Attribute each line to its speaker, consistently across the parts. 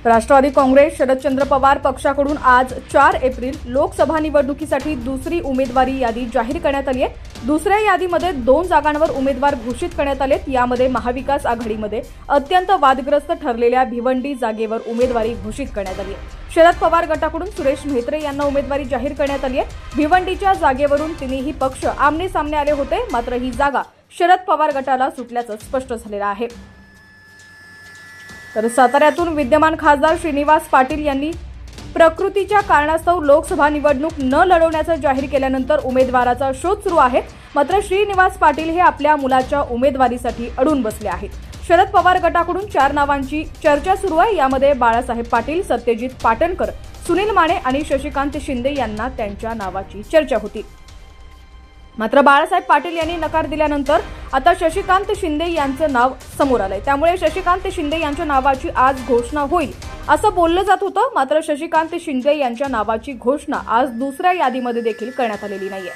Speaker 1: राष्ट्रवादी काँग्रेस शरदचंद्र पवार पक्षाकडून आज 4 एप्रिल लोकसभा निवडणुकीसाठी दुसरी उमेदवारी यादी जाहीर करण्यात आली आहे। दुसऱ्या यादीमध्ये 2 जागांवर उमेदवार घोषित करण्यात आलेत। यामध्ये महाविकास आघाडीमध्ये अत्यंत वादग्रस्त ठरलेल्या भिवंडी जागेवर उमेदवारी घोषित करण्यात आली आहे। शरद पवार गटाकडून सुरेश म्हेत्रे यांना उमेदवारी जाहीर करण्यात आली आहे। भिवंडीच्या जागेवरून तिन्ही पक्ष आमने सामने आले होते, मात्र ही जागा शरद पवार गटाला सुटल्याचं स्पष्ट झालेलं आहे। तर साताऱ्यातून विद्यमान खासदार श्रीनिवास पाटील यांनी प्रकृतीच्या कारणास्तव लोकसभा निवडणूक न लढवण्याचं जाहीर केल्यानंतर उमेदवाराचा शोध सुरू आहे। मात्र श्रीनिवास पाटील हे आपल्या मुलाच्या उमेदवारीसाठी अडून बसले आहेत। शरद पवार गटाकडून 4 नावांची चर्चा सुरू आहे। यामध्ये बाळासाहेब पाटील, सत्यजित पाटणकर, सुनील माने आणि शशिकांत शिंदे यांना त्यांच्या नावाची चर्चा होती। मात्र बाळासाहेब पाटील यांनी नकार दिल्यानंतर आता शशिकांत शिंदे यांचं नाव समोर आलंय। त्यामुळे शशिकांत शिंदे यांच्या नावाची आज घोषणा होईल असं बोललं जात होतं। मात्र शशिकांत शिंदे यांच्या नावाची घोषणा आज दुसऱ्या यादीमध्ये देखील करण्यात आलेली नाहीये।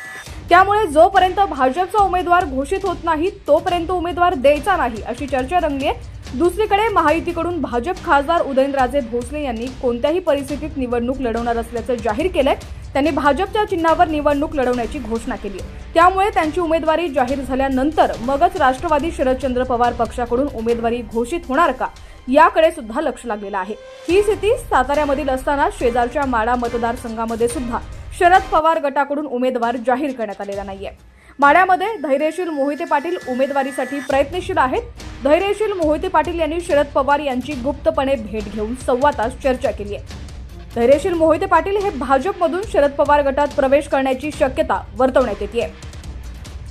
Speaker 1: त्यामुळे जोपर्यंत भाजपचा उमेदवार घोषित होत नाही तोपर्यंत उमेदवार द्यायचा नाही अशी चर्चा रंगली आहे। दुसरीकडे महायुतीकडून भाजप खासदार उदयनराजे भोसले यांनी कोणत्याही परिस्थितीत निवडणूक लढवणार असल्याचं जाहीर केलंय। त्यांनी भाजपच्या चिन्हावर निवडणूक लढवण्याची घोषणा केली आहे। त्यामुळे त्यांची उमेदवारी जाहीर झाल्यानंतर मगच राष्ट्रवादी शरदचंद्र पवार पक्षाकडून उमेदवारी घोषित होणार का याकडे सुद्धा लक्ष लागलेलं आहे। ही स्थिती साताऱ्यामधील असताना शेजारच्या माढा मतदारसंघामध्ये सुद्धा शरद पवार गटाकडून उमेदवार जाहीर करण्यात आलेला नाहीये। माढ्यामध्ये धैर्यशील मोहिते पाटील उमेदवारीसाठी प्रयत्नशील आहेत। धैर्यशील मोहिते पाटील यांनी शरद पवार यांची गुप्तपणे भेट घेऊन 1.25 तास चर्चा केली आहे। धैर्यशील मोहिते पाटील हे भाजपमधून शरद पवार गटात प्रवेश करण्याची शक्यता वर्तवण्यात येते।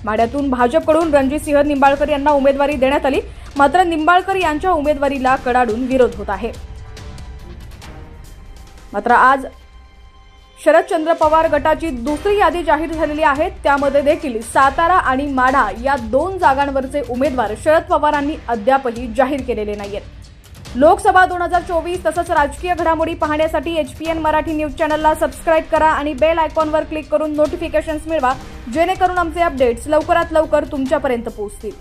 Speaker 1: माढ्यातून भाजपकडून रणजितसिंह निंबाळकर यांना उमेदवारी देण्यात आली, मात्र निंबाळकर यांच्या उमेदवारीला कडाडून विरोध होत आहे। मात्र आज शरदचंद्र पवार गटाची दुसरी यादी जाहीर झालेली आहे। त्यामध्ये देखील सातारा आणि माढा या 2 जागांवरचे उमेदवार शरद पवारांनी अद्यापही जाहीर केलेले नाहीयेत। लोकसभा 2024 तसंच राजकीय घडामोडी पाहण्यासाठी HPN मराठी न्यूज चॅनलला सबस्क्राइब करा आणि बेल आयकॉनवर क्लिक करून नोटिफिकेशन्स मिळवा, जेणेकरून आमचे अपडेट्स लवकरात लवकर तुमच्यापर्यंत पोहोचतील।